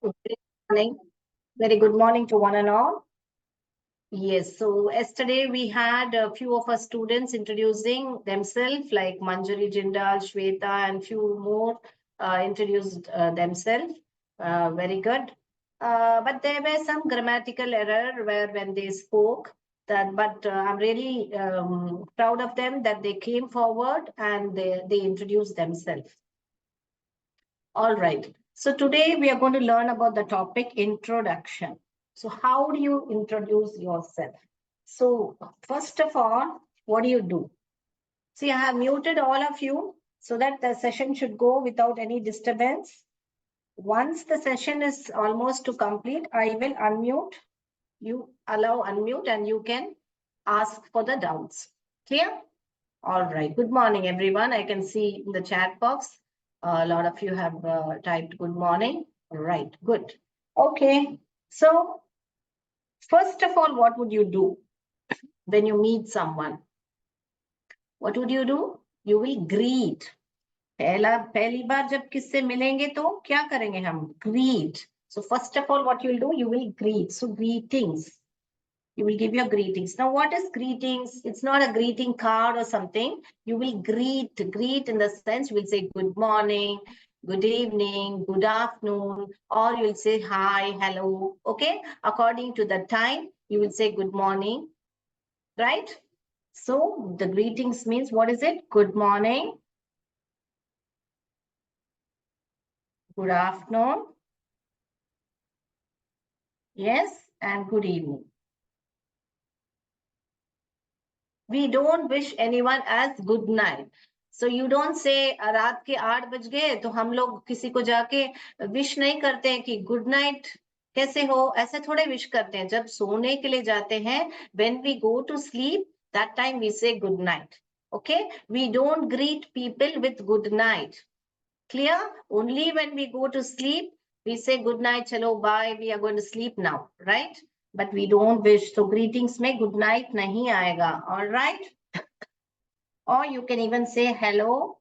Good morning. Very good morning to one and all. Yes, so yesterday we had a few of our students introducing themselves, like Manjari Jindal, Shweta, and few more introduced themselves. Very good. But there were some grammatical error where when they spoke that, but I'm really proud of them that they came forward and they introduced themselves. All right. So today we are going to learn about the topic introduction. So how do you introduce yourself? So first of all, what do you do? See, I have muted all of you so that the session should go without any disturbance. Once the session is almost to complete, I will unmute. You allow unmute and you can ask for the doubts. Clear? All right. Good morning, everyone. I can see in the chat box, a lot of you have typed good morning. All right. Good. Okay. So first of all, what would you do when you meet someone? What would you do? You will greet. पहली बार जब किससे मिलेंगे तो क्या करेंगे हम? Greet. So first of all, what you will do? You will greet. So greetings. You will give your greetings. Now, what is greetings? It's not a greeting card or something. You will greet in the sense you will say good morning, good evening, good afternoon, or you will say hi, hello. Okay. According to the time, you will say good morning, right? So the greetings means what is it? Good morning, good afternoon, yes, and good evening. We don't wish anyone as good night. So you don't say रात के 8 बज गए तो हम लोग किसी को जाके विश नहीं करते हैं कि गुड नाइट कैसे हो, ऐसे थोड़े विश करते हैं. जब सोने के लिए जाते हैं, when we go to sleep, that time we say good night. Okay, we don't greet people with good night. Clear? Only when we go to sleep we say good night, chalo bye, we are going to sleep now, right? But we don't wish. So greetings में good night नहीं आएगा. All right? Or you can even say hello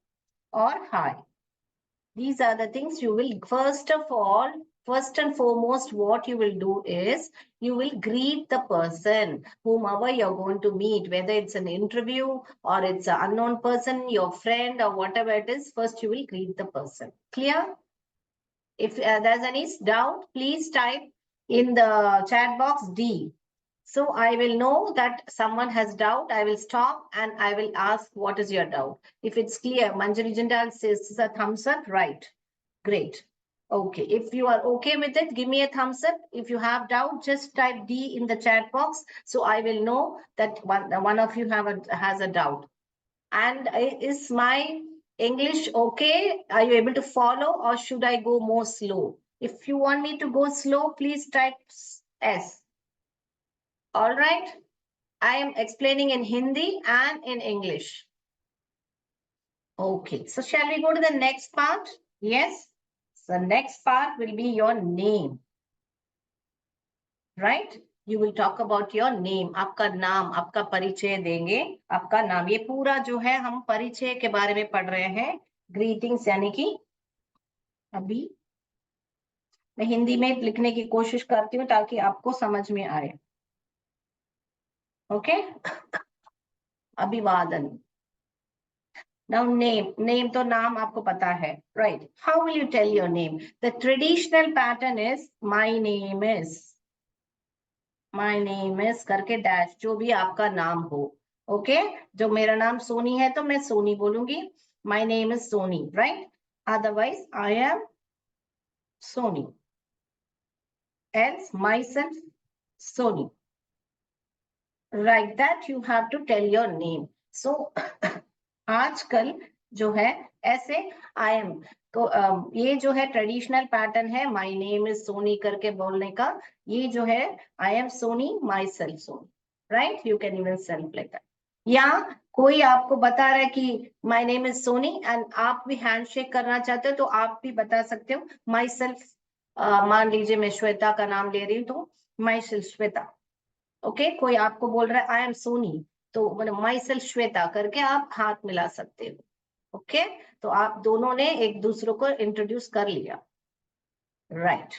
or hi. These are the things you will, first of all, first and foremost, what you will do is you will greet the person, whomever you're going to meet, whether it's an interview or it's an unknown person, your friend or whatever it is, first you will greet the person. Clear? If there's any doubt, please type in the chat box D. So I will know that someone has doubt. I will stop and I will ask, what is your doubt? If it's clear, Manjari Jindal says a thumbs up, right? Great. Okay. If you are okay with it, give me a thumbs up. If you have doubt, just type D in the chat box. So I will know that one of you has a doubt. And is my English okay? Are you able to follow or should I go more slow? If you want me to go slow, please type S. All right. I am explaining in Hindi and in English. Okay. So shall we go to the next part? Yes. So next part will be your name. Right? You will talk about your name. आपका नाम, आपका परिचय देंगे. आपका नाम, ये पूरा जो है हम परिचय के बारे में पढ़ रहे हैं. ग्रीटिंग्स यानी कि अभी मैं हिंदी में लिखने की कोशिश करती हूँ ताकि आपको समझ में आए. ओके. अभिवादन. Now name तो नाम आपको पता है, right? How will you tell your name? The traditional pattern is my name is करके dash, जो भी आपका नाम हो. Okay? जो मेरा नाम सोनी है तो मैं सोनी बोलूंगी. My name is Soni, right? Otherwise I am Soni. Else myself Soni. Like that you have to tell your name. So आजकल जो है ऐसे I am, तो ये जो है ट्रेडिशनल पैटर्न है माय नेम इज सोनी करके बोलने का. ये जो है I am Soni, my self Soni, right? You can even self like that. या कोई आपको बता रहा है कि my name is Soni and आप भी हैंडशेक करना चाहते हो तो आप भी बता सकते हो माई सेल्फ. मान लीजिए मैं श्वेता का नाम ले रही हूँ तो माई सेल्फ श्वेता. ओके. कोई आपको बोल रहा है आई एम सोनी तो मतलब माई सेल्फ श्वेता करके आप हाथ मिला सकते हो. ओके. तो आप दोनों ने एक दूसरे को इंट्रोड्यूस कर लिया, right?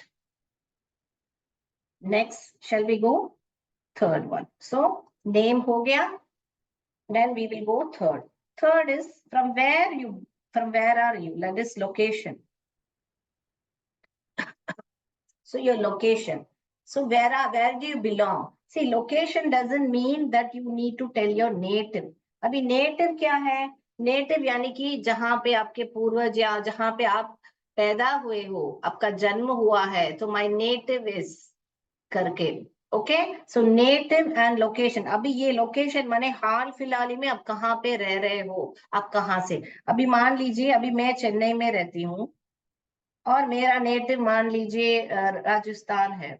Next, shall we go third one? So name हो गया, then we will go third. Third is from where are you? That is location. So your location. So where do you belong? See, location doesn't mean that you need to tell your native. अभी native क्या है? Native यानी कि जहां पे आपके पूर्वज या जहां पे आप पैदा हुए हो, आपका जन्म हुआ है, तो my native is करके, okay. So native and location. अभी ये लोकेशन माने हाल फिलहाल ही में आप कहाँ पे रह रहे हो, आप कहाँ से. अभी मान लीजिए अभी मैं चेन्नई में रहती हूँ और मेरा नेटिव मान लीजिए राजस्थान है.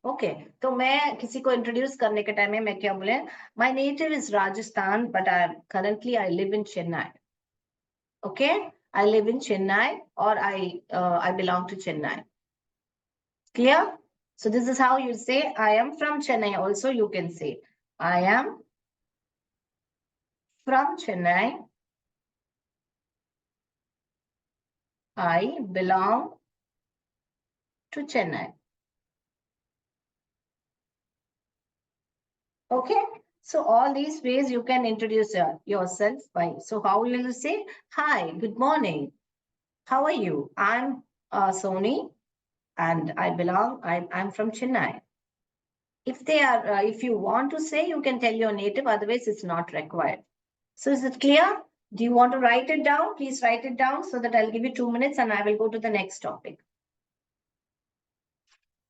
ओके तो मैं किसी को इंट्रोड्यूस करने के टाइम में मैं क्या बोले, my native is Rajasthan but I currently I live in Chennai. Okay, I live in Chennai और I belong to Chennai. Clear? So this is how you say I am from Chennai. Also you can say I am from Chennai. I belong to Chennai. Okay. So all these ways you can introduce yourself by. So how will you say? Hi, good morning. How are you? I'm Sony and I'm from Chennai. If you want to say, you can tell your native, otherwise it's not required. So is it clear? Do you want to write it down? Please write it down so that I'll give you 2 minutes and I will go to the next topic.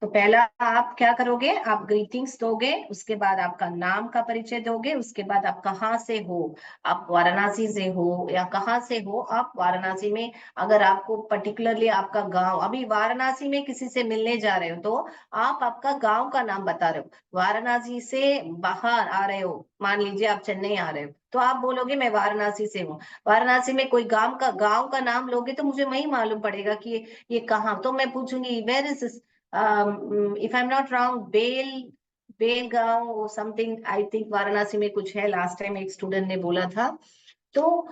तो पहला आप क्या करोगे, आप greetings दोगे, उसके बाद आपका नाम का परिचय दोगे, उसके बाद आप कहाँ से हो, आप वाराणसी से हो या कहाँ से हो. आप वाराणसी में अगर आपको पर्टिकुलरली आपका गांव, अभी वाराणसी में किसी से मिलने जा रहे हो तो आप आपका गांव का नाम बता रहे हो. वाराणसी से बाहर आ रहे हो, मान लीजिए आप चेन्नई आ रहे हो तो आप बोलोगे मैं वाराणसी से हूँ. वाराणसी में कोई गांव का नाम लोगे तो मुझे वही मालूम पड़ेगा कि ये कहाँ. तो मैं पूछूंगी where is this. If I'm not wrong, Belgaum or something, I think Varanasi में कुछ है. लास्ट टाइम एक स्टूडेंट ने बोला था. तो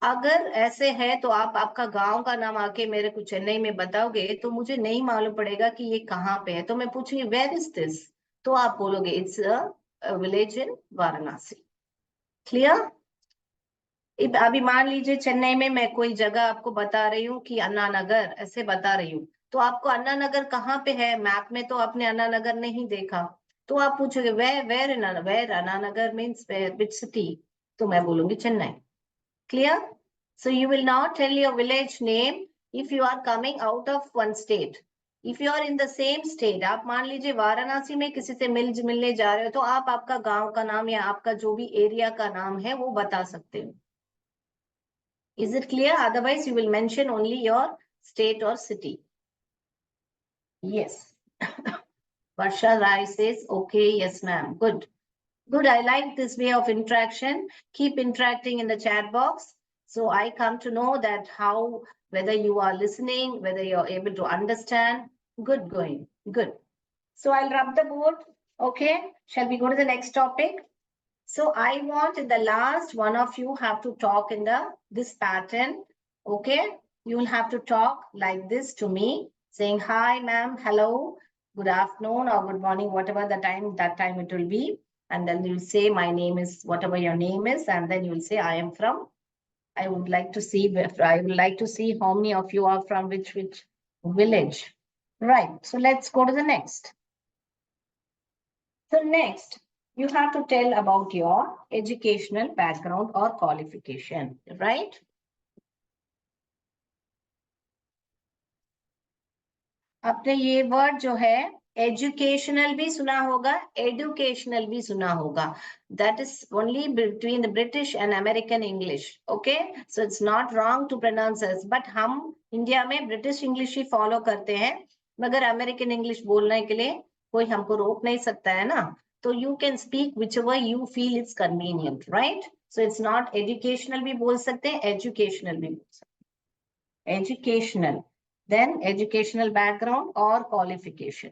अगर ऐसे है तो आप आपका गांव का नाम आके मेरे को चेन्नई में बताओगे तो मुझे नहीं मालूम पड़ेगा कि ये कहाँ पे है. तो मैं पूछूंगी वेयर इज दिस, तो आप बोलोगे it's a village in Varanasi. Clear? अभी मान लीजिए चेन्नई में मैं कोई जगह आपको बता रही हूँ कि अन्ना नगर ऐसे बता रही हूँ, तो आपको अन्ना नगर कहाँ पे है, मैप में तो आपने अन्ना नगर नहीं देखा. तो आप पूछोगे where Anna Nagar means which city, तो मैं बोलूंगी Chennai. Clear? So you will not tell your village name if you are coming out of one state. If you are in the same state, आप मान लीजिए वाराणसी में किसी से मिलने जा रहे हो तो आप आपका गांव का नाम या आपका जो भी एरिया का नाम है वो बता सकते हो. Is it clear? Otherwise, you will mention only your state or city. Yes. Varsha Rai says, okay, yes, ma'am. Good. Good. I like this way of interaction. Keep interacting in the chat box. So I come to know that whether you are listening, whether you're able to understand. Good going. Good. So I'll rub the board. Okay. Shall we go to the next topic? So I want in the last one of you have to talk in this pattern. Okay, you will have to talk like this to me, saying hi, ma'am, hello, good afternoon or good morning, whatever that time it will be. And then you'll say my name is whatever your name is, and then you'll say I am from. I would like to see how many of you are from which village. Right. So let's go to the next. So next, you have to tell about your educational background or qualification, right? आपने ये word जो है educational भी सुना होगा, educational भी सुना होगा. That is only between the British and American English. Okay, so it's not wrong to pronounce us, but हम इंडिया में ब्रिटिश इंग्लिश ही फॉलो करते हैं, मगर अमेरिकन इंग्लिश बोलने के लिए कोई हमको रोक नहीं सकता है ना. तो you can speak which ever you feel it's convenient, right? So it's not educational भी बोल सकते हैं, एजुकेशनल भी बोल सकते हैं. Educational, then educational background or qualification.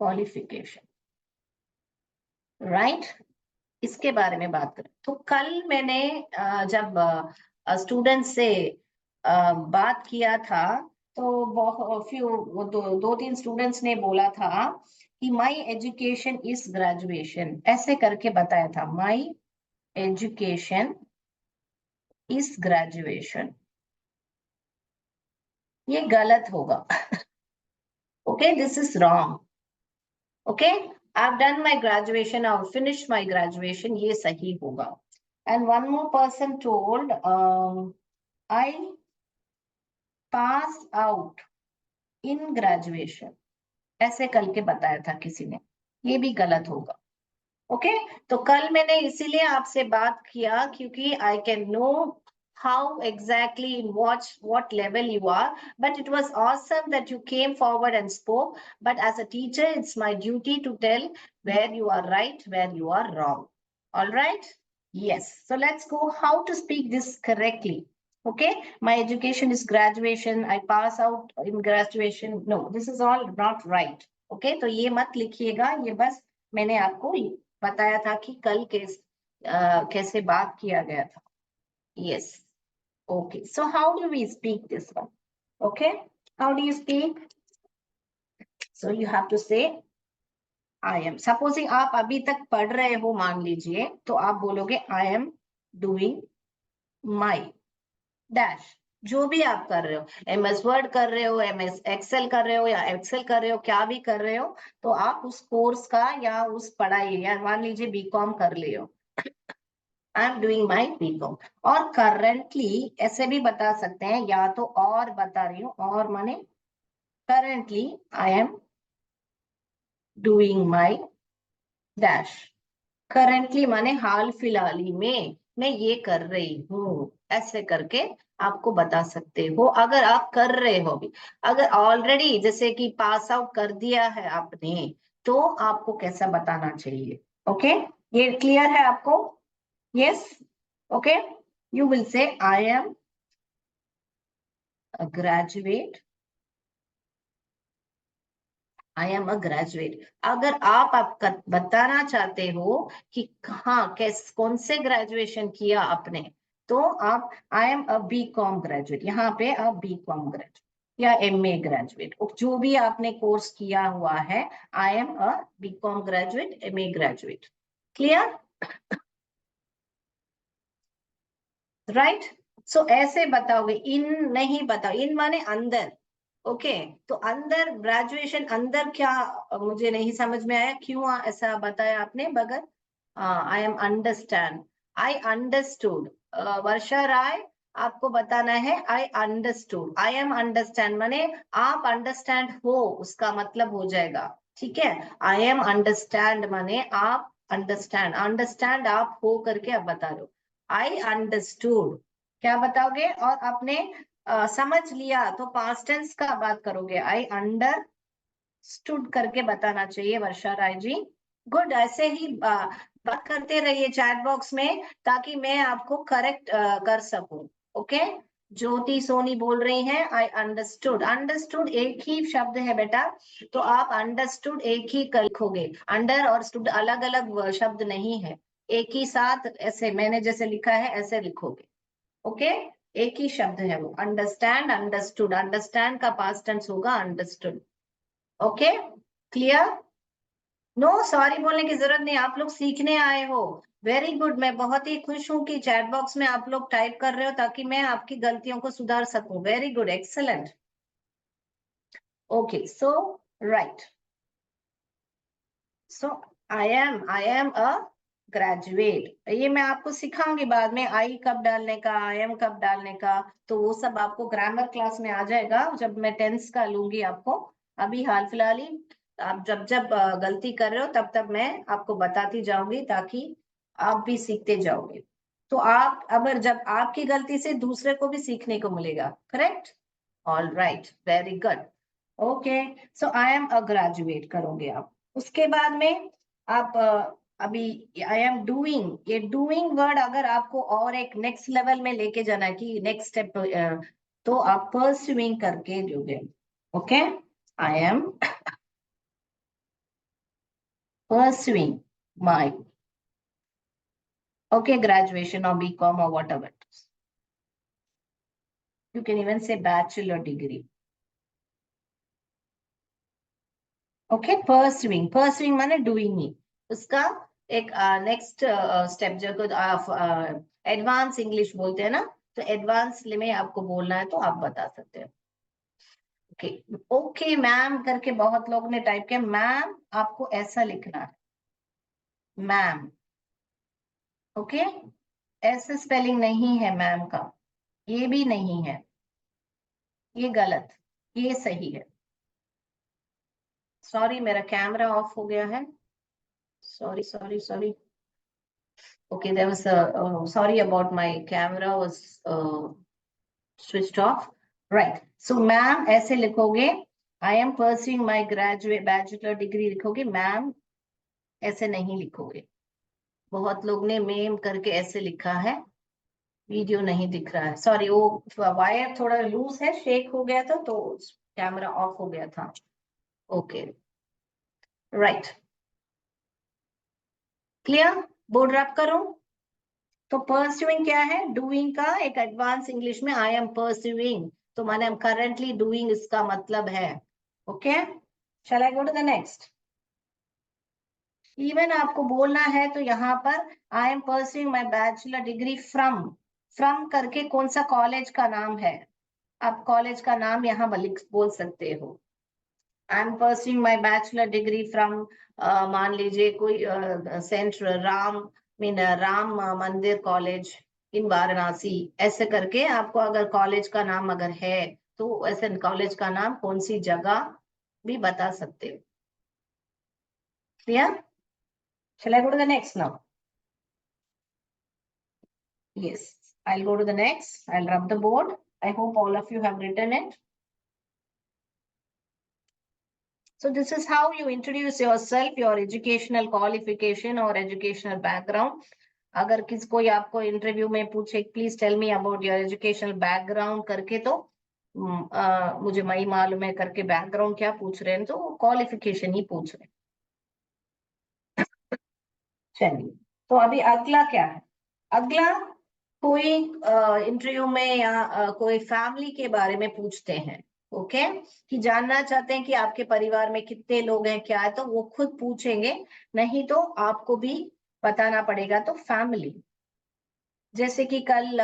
Qualification, right? इसके बारे में बात करें तो कल मैंने जब स्टूडेंट से बात किया था, तो दो तीन स्टूडेंट्स ने बोला था कि माई एजुकेशन इज ग्रेजुएशन, ऐसे करके बताया था, माई एजुकेशन इज ग्रेजुएशन। ये गलत होगा। Okay, this is wrong. Okay, I've done my graduation, I've finished my graduation, ये सही होगा। And one more person told, I passed out in graduation, ऐसे करके बताया था किसी ने, ये भी गलत होगा। ओके, तो कल मैंने इसीलिए आपसे बात किया क्योंकि I can know how exactly in what level you are, but it was awesome that you came forward and spoke. But as a teacher, it's my duty to tell where you are right, where you are wrong. All right? Yes. So let's go how to speak this correctly. Okay, my education is graduation, I pass out in graduation. No, this is all not right. Okay, तो ये मत लिखिएगा, ये बस मैंने आपको बताया था कि कल कैसे बात किया गया था। Yes. Okay. So how do we speak this one? Okay. How do you speak? So you have to say I am. Supposing आप अभी तक पढ़ रहे हो, मान लीजिए, तो आप बोलोगे I am doing my dash। जो भी आप कर रहे हो, MS वर्ड कर रहे हो, MS एक्सेल कर रहे हो, या एक्सेल कर रहे हो, क्या भी कर रहे हो, तो आप उस कोर्स का या उस पढ़ाई, या मान लीजिए बीकॉम कर ले हो, I am doing my BCom. और करंटली ऐसे भी बता सकते हैं, या तो और बता रही हूँ, और माने currently I am doing my dash. Currently माने हाल फिलहाल ही में मैं ये कर रही हूँ, ऐसे करके आपको बता सकते हो अगर आप कर रहे हो भी। अगर ऑलरेडी जैसे कि पास आउट कर दिया है आपने, तो आपको कैसा बताना चाहिए। ओके, ये क्लियर है आपको? Yes. Okay, you will say I am a graduate, I am a graduate। अगर आप बताना चाहते हो कि हाँ कौन से ग्रेजुएशन किया आपने, तो आप I am a BCom graduate, यहाँ पे आप BCom ग्रेजुएट या MA ग्रेजुएट, जो भी आपने कोर्स किया हुआ है, I am a BCom graduate, MA graduate. Clear? Right. So ऐसे बताओगे, इन नहीं बताओ, इन माने अंदर। ओके, तो अंदर ग्रेजुएशन, अंदर क्या, मुझे नहीं समझ में आया क्यों ऐसा बताया आपने, बगैर I am understand, I understood. Varsha Rai, आपको बताना है I understood, I am understand माने आप अंडरस्टैंड हो, उसका मतलब हो जाएगा। ठीक है, आई एम अंडरस्टैंड माने आप अंडरस्टैंड, अंडरस्टैंड आप हो करके आप बता रहे हो। आई अंडरस्टूड क्या बताओगे? और आपने समझ लिया तो पास्ट टेंस का बात करोगे, आई अंडरस्टूड करके बताना चाहिए वर्षा राय जी। गुड, ऐसे ही बात करते रहिए चैट बॉक्स में, ताकि मैं आपको करेक्ट कर सकूं। ओके, ज्योति सोनी बोल रही हैं आई अंडरस्टूड। अंडरस्टूड एक ही शब्द है बेटा, तो आप अंडरस्टूड एक ही लिखोगे, अंडर और स्टूड अलग अलग शब्द नहीं है, एक ही साथ ऐसे मैंने जैसे लिखा है ऐसे लिखोगे। ओके, एक ही शब्द है वो, अंडरस्टैंड, अंडरस्टूड। अंडरस्टैंड का पास्ट टेंस होगा understood. Okay, clear? No sorry बोलने की जरूरत नहीं, आप लोग सीखने आए हो। वेरी गुड, मैं बहुत ही खुश हूं कि चैट बॉक्स में आप लोग टाइप कर रहे हो, ताकि मैं आपकी गलतियों को सुधार सकूं। Very good, excellent. Okay, so right, so I am a graduate, ये मैं आपको सिखाऊंगी बाद में, आई कब डालने का, आई एम कब डालने का, तो वो सब आपको ग्रामर क्लास में आ जाएगा जब मैं टेंस का लूंगी आपको। अभी हाल फिलहाल ही आप जब जब गलती कर रहे हो, तब तब मैं आपको बताती जाऊंगी, ताकि आप भी सीखते जाओगे। तो आप अगर जब आपकी गलती से दूसरे को भी सीखने को मिलेगा। Correct? All right, very good. Okay, so I am a graduate करोगे आप। उसके बाद में आप अभी आई एम डूइंग, ये डूइंग वर्ड अगर आपको और एक नेक्स्ट लेवल में लेके जाना है कि नेक्स्ट स्टेप, तो आप परस्यूइंग करके दोगे। Okay, I am pursuing my, okay, graduation और बीकॉम और what ever. You can even say bachelor degree. Okay, pursuing माने doing ही. उसका एक नेक्स्ट स्टेप जो एडवांस इंग्लिश बोलते हैं ना, तो एडवांस में आपको बोलना है तो आप बता सकते हैं. ओके ओके मैम करके बहुत लोग ने टाइप किया. मैम आपको ऐसा लिखना है, मैम. ओके, ऐसे स्पेलिंग नहीं है मैम का, ये भी नहीं है, ये गलत, ये सही है. सॉरी मेरा कैमरा ऑफ हो गया है. Sorry sorry sorry. Okay, there was sorry about my camera was switched off. Right. So, ma'am, ऐसे लिखोगे. I am pursuing my graduate bachelor degree लिखोगे. Ma'am, ऐसे नहीं लिखोगे. बहुत लोग ने मेम करके ऐसे लिखा है. वीडियो नहीं दिख रहा है. सॉरी, वो वायर थोड़ा लूज है, शेक हो गया था तो कैमरा ऑफ हो गया था. Okay, right. Clear? Board wrap करो. तो परस्यूइंग क्या है? डूइंग का एक एडवांस इंग्लिश में आई एम परस्यूइंग, तो माने हम करंटली डूइंग, इसका मतलब है. Okay, shall I go to the next? Even आपको बोलना है तो यहाँ पर I am pursuing my bachelor degree from. From करके कौन सा कॉलेज का नाम है, आप कॉलेज का नाम यहाँ बोल सकते हो. I am pursuing my bachelor degree from, मान लीजिए कोई सेंट राम मीन राम मंदिर कॉलेज इन वाराणसी, ऐसे करके आपको अगर कॉलेज का नाम अगर है तो ऐसे कॉलेज का नाम कौन सी जगह भी बता सकते हो. Clear? Shall I go to the next now? Yes, I'll go to the next. I'll rub the board. I hope all of you have written it. So this is how you introduce yourself, your educational qualification or educational background. अगर किस कोई आपको interview में पूछे please tell me about your educational background करके, तो मुझे नहीं मालूम है करके बैकग्राउंड क्या पूछ रहे हैं, तो क्वालिफिकेशन ही पूछ रहे हैं. चलिए, तो अभी अगला क्या है? अगला कोई इंटरव्यू में या कोई फैमिली के बारे में पूछते हैं. ओके, कि जानना चाहते हैं कि आपके परिवार में कितने लोग हैं, क्या है, तो वो खुद पूछेंगे, नहीं तो आपको भी बताना पड़ेगा. तो फैमिली, जैसे कि कल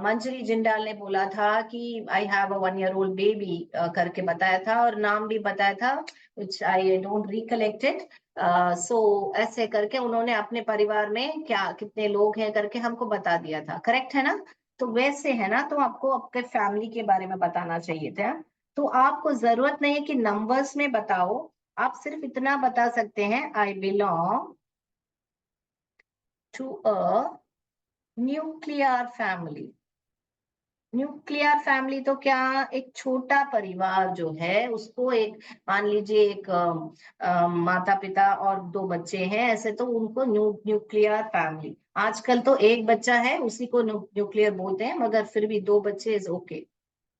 मंजरी जिंदाल ने बोला था कि I have a 1 year old baby करके बताया था, और नाम भी बताया था, which आई डोंट रिकलेक्टेड. सो ऐसे करके उन्होंने अपने परिवार में क्या कितने लोग हैं करके हमको बता दिया था. करेक्ट है ना? तो वैसे है ना, तो आपको आपके फैमिली के बारे में बताना चाहिए था. तो आपको जरूरत नहीं है कि नंबर्स में बताओ, आप सिर्फ इतना बता सकते हैं, I belong to a nuclear family. Nuclear family तो क्या, एक छोटा परिवार जो है उसको, एक मान लीजिए एक माता पिता और 2 बच्चे हैं, ऐसे तो उनको न्यूक्लियर फैमिली. आजकल तो एक बच्चा है उसी को न्यूक्लियर बोलते हैं, मगर फिर भी 2 बच्चे is okay.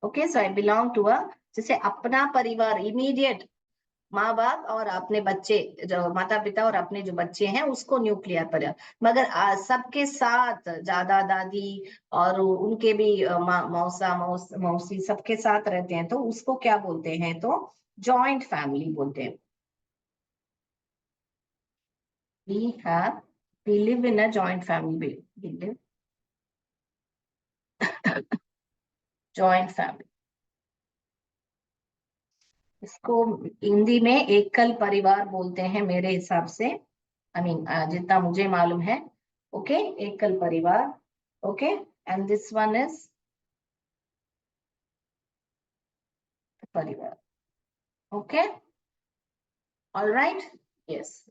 Okay, so I belong to a, जैसे अपना परिवार, इमीडिएट माँ बाप और अपने बच्चे, जो माता पिता और अपने जो बच्चे हैं उसको न्यूक्लियर परिवार. मगर सबके साथ दादा दादी और उनके भी मौसा मौसी सबके साथ रहते हैं, तो उसको क्या बोलते हैं, तो जॉइंट फैमिली बोलते हैं. We have we live in a joint family. We live joint family. इसको हिंदी में एकल परिवार बोलते हैं मेरे हिसाब से. आई मीन जितना मुझे मालूम है. ओके, एकल परिवार. Okay, and this one is परिवार. Okay, alright. Yes.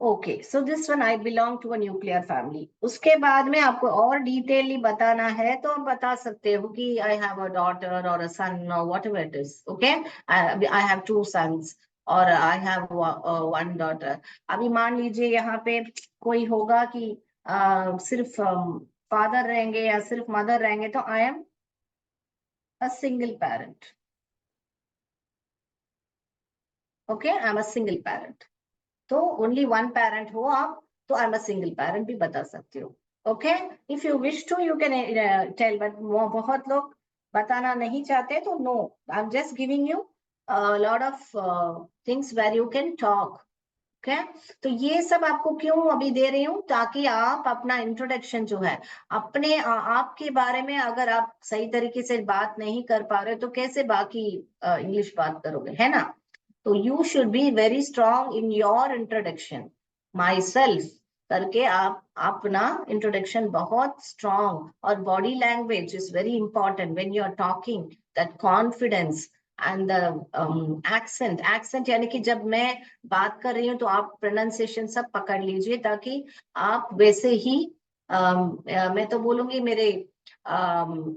Okay, so this one I belong to a nuclear family. उसके बाद में आपको और डिटेयली बताना है तो आप बता सकते हो कि आई हैव अ डॉटर और अ सन और what ever it is. Okay, I have 2 sons और आई हैव 1 daughter. अभी मान लीजिए यहाँ पे कोई होगा कि सिर्फ फादर रहेंगे या सिर्फ मदर रहेंगे, तो I am a single parent. Okay, I am a single parent. तो ओनली 1 parent हो आप तो I am a single parent भी बता सकते हो. Okay, if you wish to you can tell, but बहुत लोग बताना नहीं चाहते, तो no, I am just giving you lot of things where you can talk. Okay, तो ये सब आपको क्यों अभी दे रही हूँ, ताकि आप अपना इंट्रोडक्शन जो है अपने आपके बारे में, अगर आप सही तरीके से बात नहीं कर पा रहे तो कैसे बाकी इंग्लिश बात करोगे, है ना। तो you should be very strong in your introduction, my self करके आप अपना इंट्रोडक्शन बहुत स्ट्रांग, और body language is very important when you are talking, that confidence and the accent यानी कि जब मैं बात कर रही हूँ तो आप प्रोनाउंसिएशन सब पकड़ लीजिए, ताकि आप वैसे ही मैं तो बोलूंगी मेरे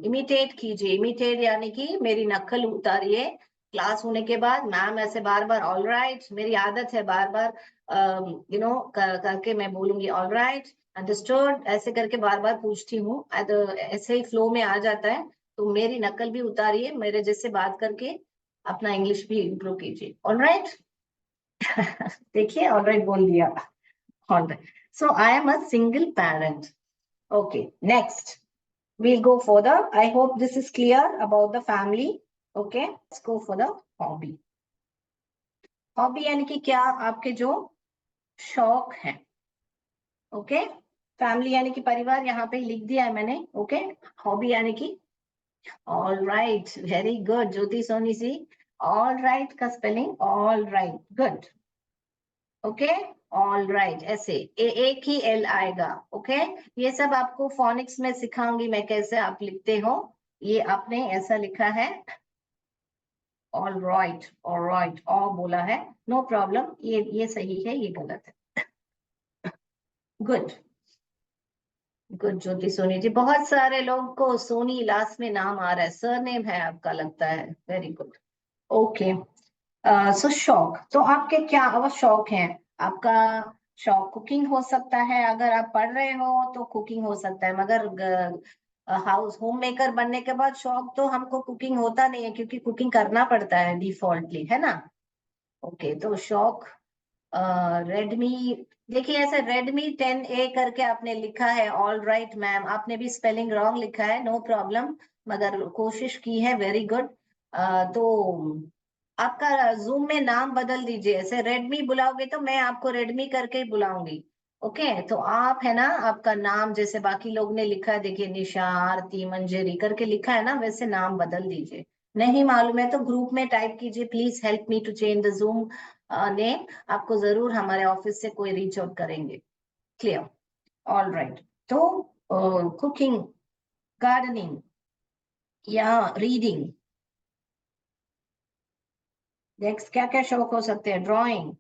इमिटेट कीजिए, इमिटेट यानी कि मेरी नकल उतारिए। क्लास होने के बाद मैम ऐसे बार बार ऑल राइट, मेरी आदत है बार बार करके मैं बोलूंगी ऑल राइट, अंडरस्टूड, ऐसे करके बार बार पूछती हूँ, ऐसे ही फ्लो में आ जाता है। तो मेरी नकल भी उतारिए, मेरे जैसे बात करके अपना इंग्लिश भी इम्प्रूव कीजिए। ऑल राइट देखिए, ऑल राइट बोल दिया। All right, so I am a single parent. Okay, next we'll go for the, I hope this is clear about the family. Okay, let's go for the hobby. Hobby यानी कि क्या, आपके जो शौक हैं। Okay, family यानी कि परिवार, यहाँ पे लिख दिया है मैंने। ओके, हॉबी यानी कि, ऑल राइट, वेरी गुड ज्योति सोनी सी, ऑल राइट का spelling all right, good. Okay, all right, ऐसे एक ही एल आएगा। ओके, ये सब आपको फोनिक्स में सिखाऊंगी मैं, कैसे आप लिखते हो। ये आपने ऐसा लिखा है, ऑल राइट, ऑल राइट, ऑ बोला है, नो प्रॉब्लम, ये सही है, ये गलत है। गुड, गुड ज्योति सोनी जी, बहुत सारे लोग को सोनी लास्ट में नाम आ रहा है, सरनेम है आपका लगता है, वेरी गुड। ओके, सो शौक, तो आपके क्या और शौक हैं। आपका शौक कुकिंग हो सकता है, अगर आप पढ़ रहे हो तो कुकिंग हो सकता है, मगर हाउस होम मेकर बनने के बाद शौक तो हमको कुकिंग होता नहीं है, क्योंकि कुकिंग करना पड़ता है डिफॉल्टली, है ना। ओके, तो शौक रेडमी, देखिए ऐसे रेडमी 10A करके आपने लिखा है, ऑल राइट मैम, आपने भी स्पेलिंग रॉन्ग लिखा है, नो प्रॉब्लम, मगर कोशिश की है, वेरी गुड। तो आपका जूम में नाम बदल दीजिए, ऐसे रेडमी बुलाओगे तो मैं आपको रेडमी करके ही बुलाऊंगी। ओके, तो आप है ना, आपका नाम जैसे बाकी लोग ने लिखा है, देखिए निशा, आरती, मंजरी करके लिखा है ना, वैसे नाम बदल दीजिए। नहीं मालूम है तो ग्रुप में टाइप कीजिए, please help me to change the zoom name, आपको जरूर हमारे ऑफिस से कोई रीच आउट करेंगे। Clear, all right. तो कुकिंग, गार्डनिंग या रीडिंग, नेक्स्ट क्या क्या शौक हो सकते हैं, ड्राइंग,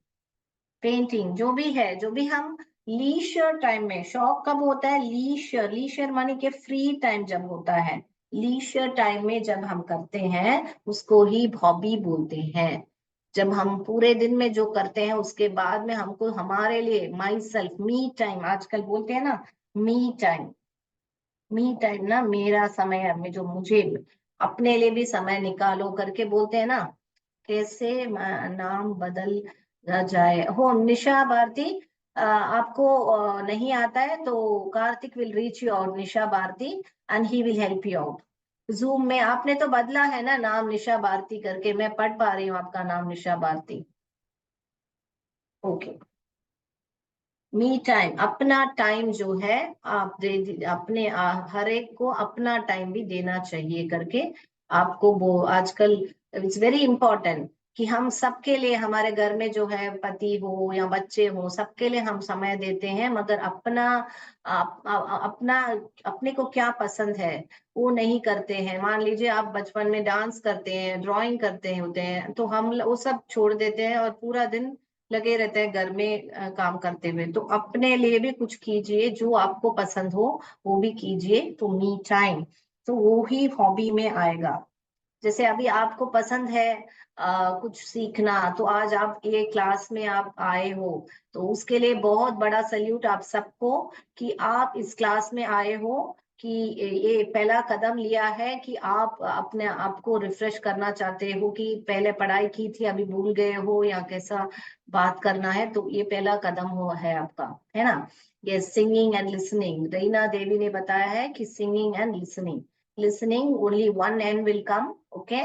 पेंटिंग, जो भी है, जो भी हम लीशर टाइम में, शौक कब होता है, लीशर, लीशर माने कि फ्री टाइम जब होता है, लीशर टाइम में जब हम करते हैं उसको ही हॉबी बोलते हैं। जब हम पूरे दिन में जो करते हैं उसके बाद में हमको हमारे लिए, माई सेल्फ, मी टाइम आजकल बोलते हैं ना, मी टाइम, मी टाइम ना, मेरा समय में जो मुझे अपने लिए भी समय निकालो करके बोलते हैं ना। कैसे नाम बदल जाए हो, निशा भारती, आपको नहीं आता है तो Kartik will reach you out, Nisha Bharti, and he will help you out. Zoom में आपने तो बदला है ना नाम, निशा भारती करके, मैं पढ़ पा रही हूँ आपका नाम निशा भारती। ओके, मी टाइम, अपना टाइम जो है आप दे अपने हर एक को अपना टाइम भी देना चाहिए करके आपको, वो आजकल इट्स वेरी इंपॉर्टेंट कि हम सबके लिए, हमारे घर में जो है पति हो या बच्चे हो, सबके लिए हम समय देते हैं, मगर अपना अपना अपने को क्या पसंद है वो नहीं करते हैं। मान लीजिए आप बचपन में डांस करते हैं, ड्राइंग करते होते हैं, तो हम वो सब छोड़ देते हैं और पूरा दिन लगे रहते हैं घर में काम करते हुए। तो अपने लिए भी कुछ कीजिए, जो आपको पसंद हो वो भी कीजिए, तो मी टाइम, तो वो ही हॉबी में आएगा। जैसे अभी आपको पसंद है कुछ सीखना, तो आज आप ये क्लास में आप आए हो, तो उसके लिए बहुत बड़ा सल्यूट आप सबको कि आप इस क्लास में आए हो। कि ये पहला कदम लिया है कि आप अपने आप को रिफ्रेश करना चाहते हो, कि पहले पढ़ाई की थी अभी भूल गए हो, या कैसा बात करना है, तो ये पहला कदम हो है आपका, है ना। ये सिंगिंग एंड लिसनिंग, रीना देवी ने बताया है कि singing and listening, listening only one and will come, okay.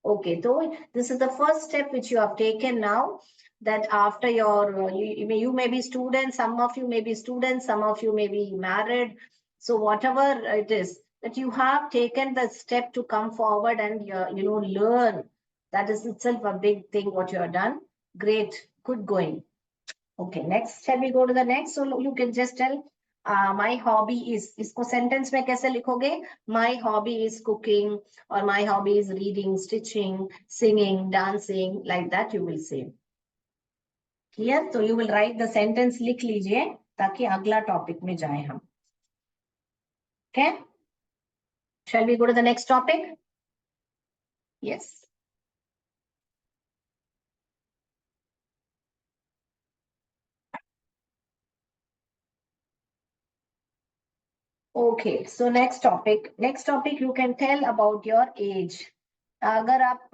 Okay, so this is the first step which you have taken now, that after your, you may be students, some of you may be students, some of you may be married. So whatever it is, that you have taken the step to come forward and, learn. That is itself a big thing what you have done. Great, good going. Okay, next, shall we go to the next? So you can just tell, my hobby is, इसको sentence में कैसे लिखोगे? My hobby is cooking, or my hobby is reading, stitching, singing, dancing, like that you will say. Clear? So you will write the sentence, लिख लीजिए ताकि अगला topic में जाए हम. Okay? Shall we go to the next topic? Yes. Okay, so next topic. Next topic, you can tell about your age. अगर आप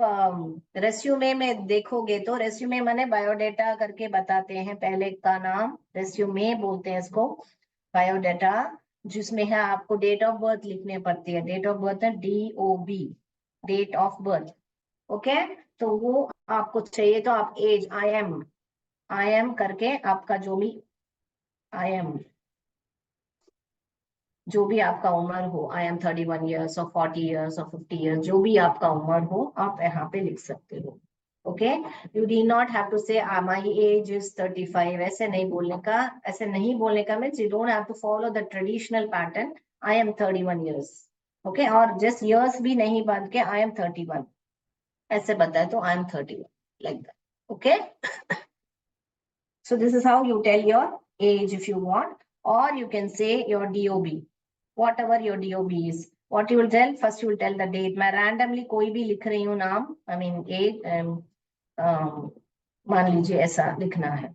रेस्यूमे में देखोगे तो रेस्यूमे माने बायोडेटा करके बताते हैं, पहले का नाम रेस्यूमे बोलते हैं इसको, बायोडेटा, जिसमें है आपको डेट ऑफ बर्थ लिखने पड़ती है, डेट ऑफ बर्थ है DOB, date of birth, okay. तो वो आपको चाहिए, तो आप एज आई एम करके आपका जो भी आपका उम्र हो, आई एम 31 ईयर्स और 40 ईयर्स और 50 ईयर्स, जो भी आपका उम्र हो आप यहाँ पे लिख सकते हो, okay. You do not have to say my as is 35, ऐसे नहीं बोलने का, ऐसे नहीं बोलने का means you don't have to follow the traditional pattern, I am 31 years, okay. और जस्ट ईयर्स भी नहीं बांध के आई एम 31 ऐसे बताए तो I am 31, like that, okay. So this is how you tell your age if you want, or you can say your DOB, whatever your DOB is. What you will tell? First you will tell the date. मैं randomly कोई भी लिख रही हूँ नाम, I mean age, मान लीजिए ऐसा लिखना है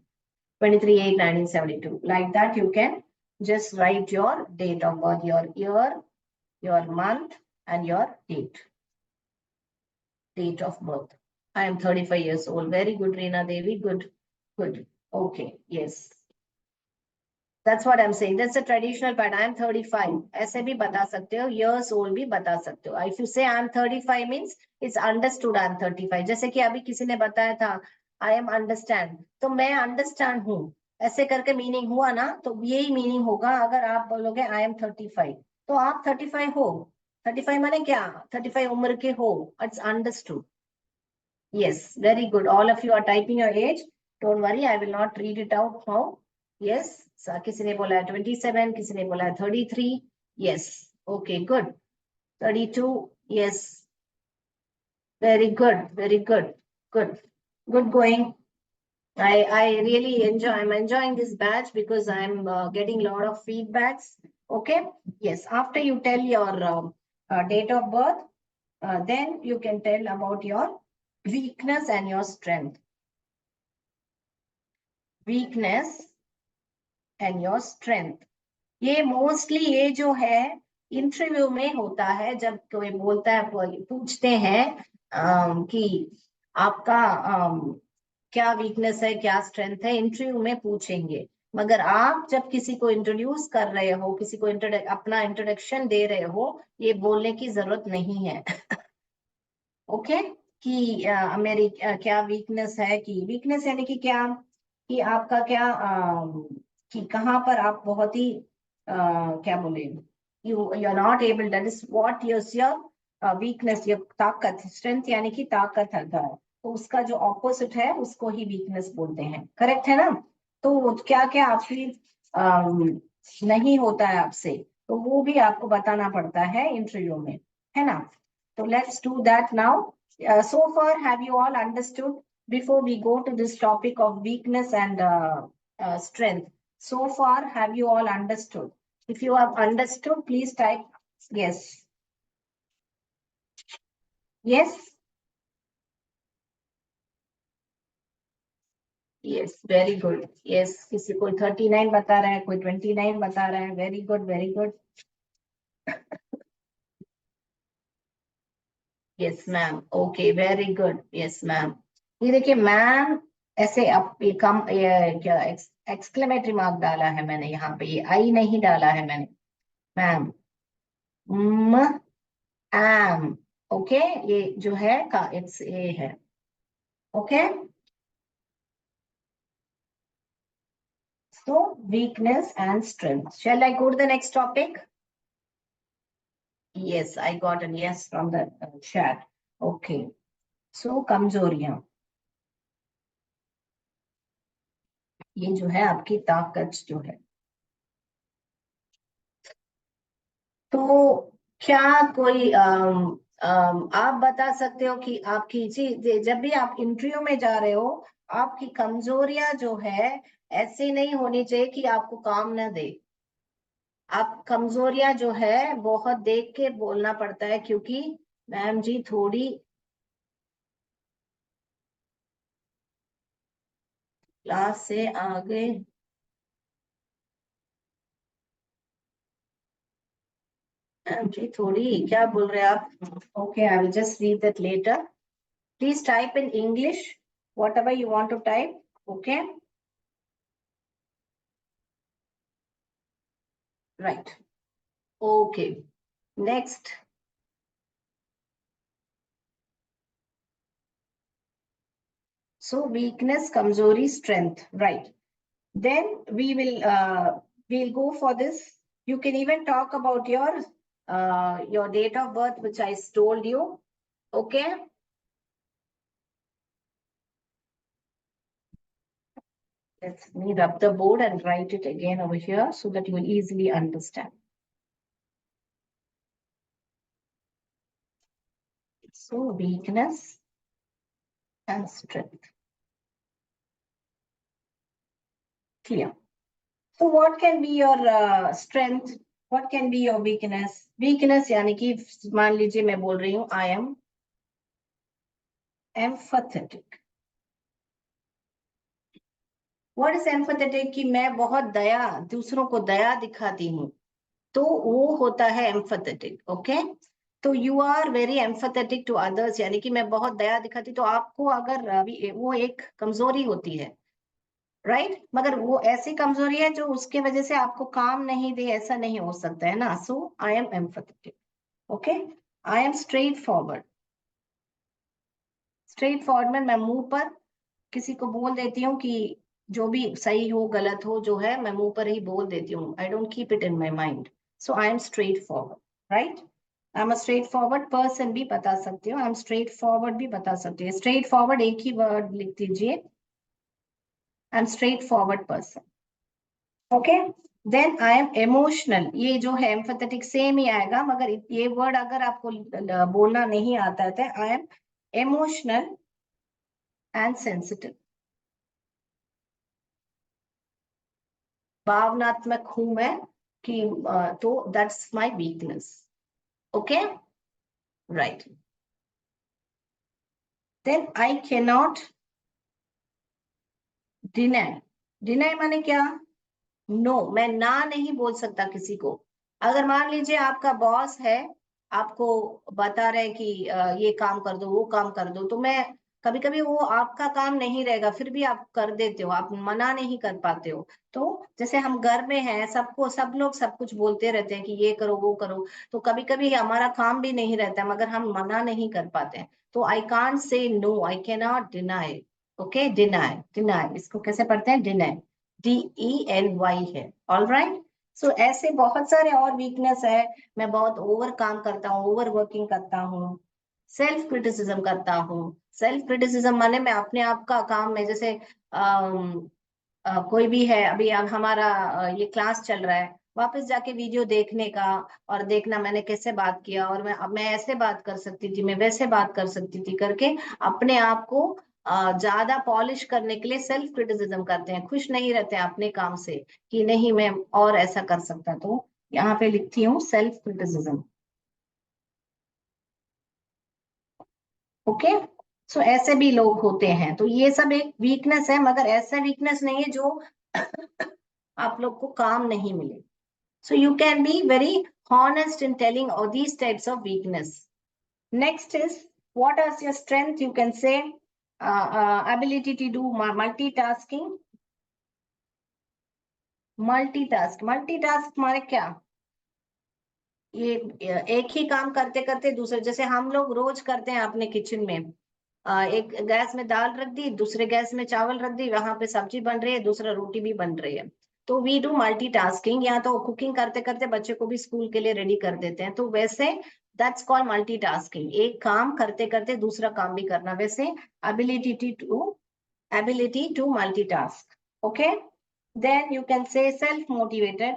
23/8/1972. Like that you can just write your date of birth, your year, your month, and your date of birth. I am 35 years old. Very good, Reena Devi. Good, good. Okay, yes. That's what I'm saying. That's a traditional part. I'm 35. ऐसे भी बता सकते हो, years old भी बता सकते हो. If you say I'm 35 means it's understood I'm 35. जैसे कि अभी किसी ने बताया था I am understand, तो मैं understand हूँ, ऐसे करके मीनिंग हुआ ना, तो यही मीनिंग होगा अगर आप बोलोगे I am 35, तो आप 35 हो. 35 माने क्या? 35 उम्र के हो. It's understood. Yes, very good. All of you are typing your age. Don't worry, I will not read it out now. Yes, किसी ने बोला है 27, किसी ने बोला है 33. Yes, okay, good. 32. Yes, very good, very good, good going. I really enjoy. I'm enjoying this batch because I'm getting a lot of feedbacks. Okay. Yes. After you tell your date of birth, then you can tell about your weakness and your strength. Weakness and your strength. ये mostly ये जो है interview में होता है, जब कोई बोलता है, पूछते हैं कि आपका क्या वीकनेस है, क्या स्ट्रेंथ है, इंटरव्यू में पूछेंगे। मगर आप जब किसी को इंट्रोड्यूस कर रहे हो, किसी को अपना इंट्रोडक्शन दे रहे हो, ये बोलने की जरूरत नहीं है ओके कि मेरी क्या वीकनेस है, कि वीकनेस यानी कि क्या, कि आपका क्या कि कहाँ पर आप बहुत ही क्या बोले, you are not able, that is what your weakness, your ताकत, स्ट्रेंथ यानी कि ताकत है, तो उसका जो ऑपोजिट है उसको ही वीकनेस बोलते हैं, करेक्ट है ना। तो क्या क्या आपकी नहीं होता है आपसे, तो वो भी आपको बताना पड़ता है इंटरव्यू में, है ना। So let's do that now. So far, have you all understood? Before we go to this topic of weakness and strength, so far, have you all understood? If you have understood, please type yes. Yes. Yes, very good. Yes, किसी कोई 39 बता रहा है, कोई 29 बता रहा है। Very good, very good. Yes ma'am, okay, very good. Yes ma'am. ये देखिए मैम, ऐसे अब ये कम ये क्या एक्सक्लेमेटरी मार्क डाला है मैंने यहाँ पे, ये आई नहीं डाला है मैंने मैम। म एम, ओके, ये जो है का इट्स ए है। Okay, so weakness and strength. Shall I go to the next topic? Yes, I got an yes from the chat. Okay, so कमजोरियां, ये जो है आपकी ताकत जो है। तो क्या कोई आप बता सकते हो कि आपकी जी जब भी आप इंटरव्यू में जा रहे हो, आपकी कमजोरियां जो है ऐसी नहीं होनी चाहिए कि आपको काम ना दे। आप कमजोरियां जो है बहुत देख के बोलना पड़ता है, क्योंकि मैम जी थोड़ी क्लास से आगे। मैम जी थोड़ी क्या बोल रहे हैं आप? Okay, I will just read that letter. Please type in English whatever you want to type. Okay, right. Okay, next. So weakness, कमजोरी, strength, right. Then we'll go for this. You can even talk about your date of birth, which I told you. Okay. Let me rub the board and write it again over here so that you will easily understand. So weakness and strength. Clear. So what can be your strength? What can be your weakness? Weakness यानी कि मान लीजिए मैं बोल रही हूँ I am empathetic. What is empathetic? कि मैं बहुत दया, दूसरों को दया दिखाती हूँ, तो वो होता है एम्फेथेटिक। ओके, तो you are very empathetic to others, यानी कि मैं बहुत दया दिखाती, तो आपको अगर अभी वो एक कमजोरी होती है, राइट, मगर वो ऐसी कमजोरी है जो उसके वजह से आपको काम नहीं दे, ऐसा नहीं हो सकता है ना। So I am empathetic. Okay, I am straight forward. Straight forward में मैं मुंह पर किसी को बोल देती हूँ कि जो भी सही हो गलत हो जो है, मैं मुंह पर ही बोल देती हूँ। I don't keep it in my mind. So I am straight forward, right. I am a straight forward person भी बता सकती हूँ, आई एम स्ट्रेट फॉरवर्ड भी बता सकती हूँ। स्ट्रेट फॉरवर्ड एक ही वर्ड लिख दीजिए, I am straight forward person. Okay, then I am emotional. ये जो है एम्फेथेटिक सेम ही आएगा, मगर ये वर्ड अगर आपको बोलना नहीं आता है तो I am emotional and sensitive. भावनात्मक हूं मैं कि तो that's my weakness. Okay, right. Then I can not deny. Deny माने क्या? नो, मैं ना नहीं बोल सकता किसी को। अगर मान लीजिए आपका बॉस है, आपको बता रहे कि ये काम कर दो, वो काम कर दो, तो मैं कभी कभी वो आपका काम नहीं रहेगा, फिर भी आप कर देते हो, आप मना नहीं कर पाते हो। तो जैसे हम घर में हैं, सबको सब लोग सब कुछ बोलते रहते हैं कि ये करो वो करो, तो कभी कभी हमारा काम भी नहीं रहता मगर हम मना नहीं कर पाते हैं। तो I can't say no, I can not deny. Okay, deny, deny इसको कैसे पढ़ते हैं? डिनाई, DENY है। All right. सो ऐसे बहुत सारे और वीकनेस है। मैं बहुत ओवर काम करता हूँ, ओवर वर्किंग करता हूँ, सेल्फ क्रिटिसिज्म करता हूँ। सेल्फ क्रिटिसिज्म माने मैं अपने आप का काम में, जैसे कोई भी है, अभी अब हमारा ये क्लास चल रहा है, वापस जाके वीडियो देखने का और देखना मैंने कैसे बात किया, और मैं ऐसे बात कर सकती थी, मैं वैसे बात कर सकती थी करके अपने आप को ज्यादा पॉलिश करने के लिए सेल्फ क्रिटिसिज्म करते हैं, खुश नहीं रहते हैं अपने काम से कि नहीं मैं और ऐसा कर सकता। तो यहाँ पे लिखती हूँ सेल्फ क्रिटिसिज्म। ओके, सो ऐसे भी लोग होते हैं, तो ये सब एक वीकनेस है, मगर ऐसा वीकनेस नहीं है जो आप लोग को काम नहीं मिले. So you can be very honest in telling all these types of weakness. Next is, what is your strength? You can say ability to do multitasking. Multitask माने क्या? ये एक ही काम करते करते दूसरे, जैसे हम लोग रोज करते हैं अपने किचन में, एक गैस में दाल रख दी, दूसरे गैस में चावल रख दी, वहां पे सब्जी बन रही है, दूसरा रोटी भी बन रही है. तो वी डू मल्टीटास्किंग. या तो कुकिंग करते करते बच्चे को भी स्कूल के लिए रेडी कर देते हैं, तो वैसे दैट्स कॉल्ड मल्टीटास्किंग. एक काम करते करते दूसरा काम भी करना, वैसे ability to multitask. Okay, then you can say self motivated.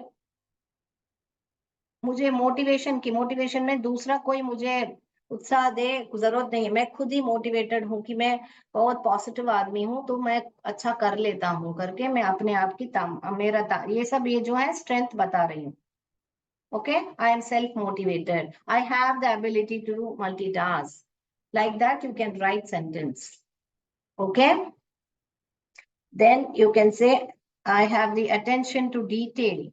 मुझे मोटिवेशन में दूसरा कोई मुझे उत्साह दे, जरूरत नहीं है. मैं खुद ही मोटिवेटेड हूँ कि मैं बहुत पॉजिटिव आदमी हूँ, तो मैं अच्छा कर लेता हूँ करके मैं अपने आप की ये सब ये जो है स्ट्रेंथ बता रही हूँ. Okay, I am self motivated, I have the ability to multitask. Like that you can write sentence. Okay, then you can say I have the attention to detail.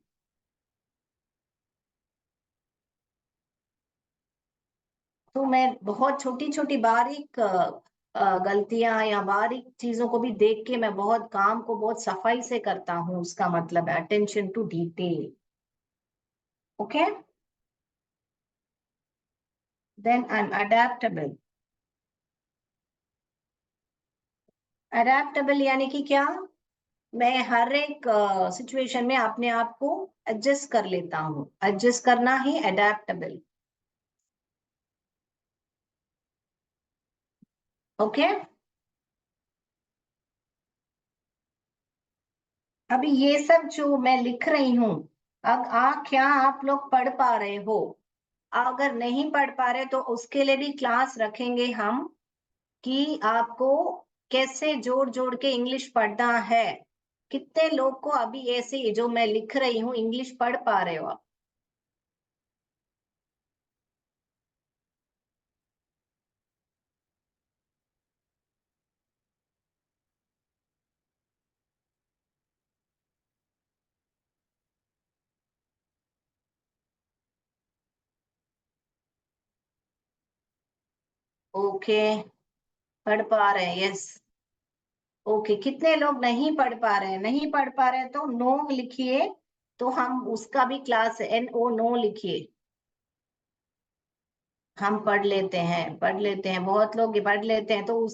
तो मैं बहुत छोटी छोटी बारीक गलतियां या बारीक चीजों को भी देख के मैं बहुत काम को बहुत सफाई से करता हूँ, उसका मतलब है attention to detail. Okay, then I am adaptable. Adaptable यानी कि क्या? मैं हर एक सिचुएशन में अपने आप को एडजस्ट कर लेता हूँ. एडजस्ट करना ही अडेप्टेबल. ओके, अभी ये सब जो मैं लिख रही हूँ, अब क्या आप लोग पढ़ पा रहे हो? अगर नहीं पढ़ पा रहे तो उसके लिए भी क्लास रखेंगे हम, कि आपको कैसे जोड़ जोड़ के इंग्लिश पढ़ना है. कितने लोग को अभी ऐसे जो मैं लिख रही हूँ इंग्लिश पढ़ पा रहे हो आप? ओके, पढ़ पा रहे हैं, यस. ओके, कितने लोग नहीं पढ़ पा रहे हैं? नहीं पढ़ पा रहे हैं तो नो लिखिए. तो हम उसका भी क्लास है, NO, नो लिखिए. हम पढ़ लेते हैं, पढ़ लेते हैं, बहुत लोग ये पढ़ लेते हैं, तो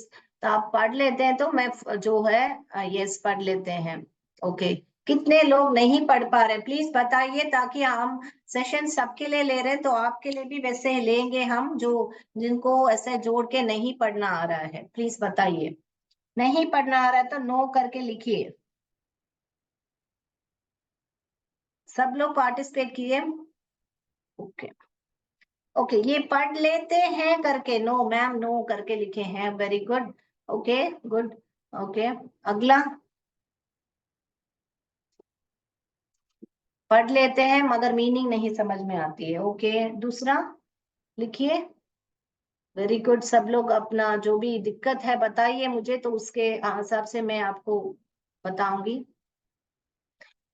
आप पढ़ लेते हैं तो मैं जो है यस पढ़ लेते हैं. ओके, कितने लोग नहीं पढ़ पा रहे प्लीज बताइए, ताकि हम सेशन सबके लिए ले रहे हैं, तो आपके लिए भी वैसे लेंगे हम, जो जिनको ऐसे जोड़ के नहीं पढ़ना आ रहा है, प्लीज बताइए. नहीं पढ़ना आ रहा है तो नो करके लिखिए. सब लोग पार्टिसिपेट किए. ओके, ओके, ये पढ़ लेते हैं करके नो मैम, नो करके लिखे हैं, very good. Okay, good. Okay, अगला. पढ़ लेते हैं मगर मीनिंग नहीं समझ में आती है. ओके, दूसरा लिखिए. Very good. सब लोग अपना जो भी दिक्कत है बताइए मुझे, तो उसके हिसाब से मैं आपको बताऊंगी.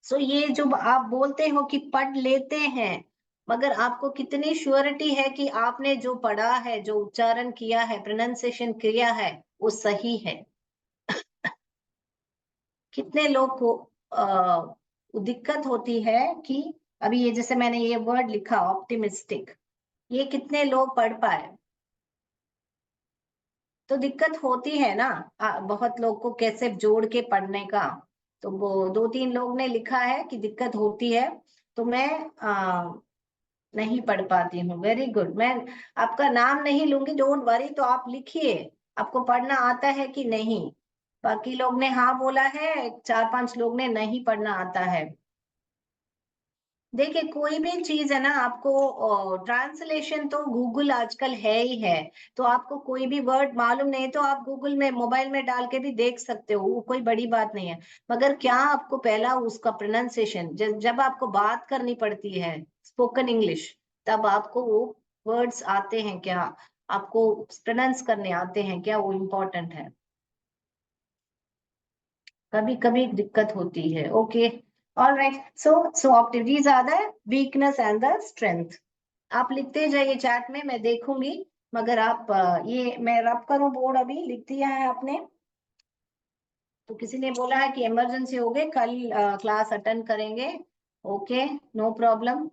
सो ये जो आप बोलते हो कि पढ़ लेते हैं, मगर आपको कितनी श्योरिटी है कि आपने जो पढ़ा है, जो उच्चारण किया है, प्रोनाउंसिएशन किया है, वो सही है? कितने लोग को दिक्कत होती है कि अभी ये जैसे मैंने ये वर्ड लिखा ऑप्टिमिस्टिक, ये कितने लोग पढ़ पाए? तो दिक्कत होती है ना. बहुत लोग को कैसे जोड़ के पढ़ने का, तो वो दो तीन लोग ने लिखा है कि दिक्कत होती है, तो मैं नहीं पढ़ पाती हूँ. Very good. मैं आपका नाम नहीं लूंगी, डोंट वरी, तो आप लिखिए आपको पढ़ना आता है कि नहीं. बाकी लोग ने हाँ बोला है, चार पांच लोग ने नहीं पढ़ना आता है. देखिए, कोई भी चीज है ना, आपको ट्रांसलेशन तो गूगल आजकल है ही है. तो आपको कोई भी वर्ड मालूम नहीं तो आप गूगल में मोबाइल में डाल के भी देख सकते हो, वो कोई बड़ी बात नहीं है. मगर क्या आपको पहला उसका प्रोनाउंसिएशन, जब आपको बात करनी पड़ती है स्पोकन इंग्लिश, तब आपको वो वर्ड्स आते हैं क्या? आपको प्रोनाउंस करने आते हैं क्या, वो इम्पोर्टेंट है। कभी कभी दिक्कत होती है। Okay, alright. So activities are the weakness and the strength. आप लिखते जाइए चैट में, मैं देखूंगी। मगर आप ये मैं रब करूं बोर्ड, अभी लिख दिया है आपने। तो किसी ने बोला है कि इमरजेंसी हो गए, कल क्लास अटेंड करेंगे। Okay, no problem.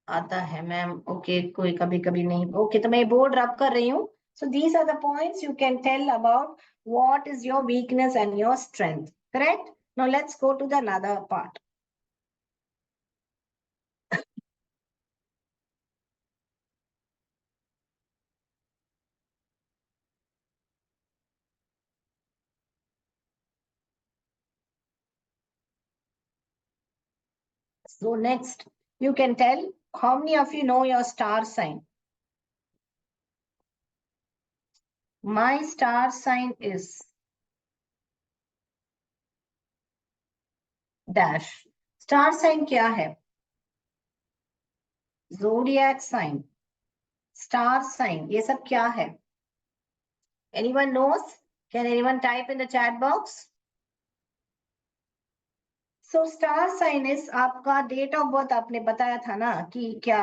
आता है मैम, ओके, कोई कभी कभी नहीं। ओके, तो मैं बोर्ड रब कर रही हूँ। So these are the points you can tell about what is your weakness and your strength, correct. Now let's go to the another part. So next, you can tell how many of you know your star sign. My star sign is dash. Star sign क्या है? Zodiac sign, star sign, ये सब क्या है? Anyone knows? Can anyone type in the chat box? So star sign is आपका date of birth, आपने बताया था ना कि क्या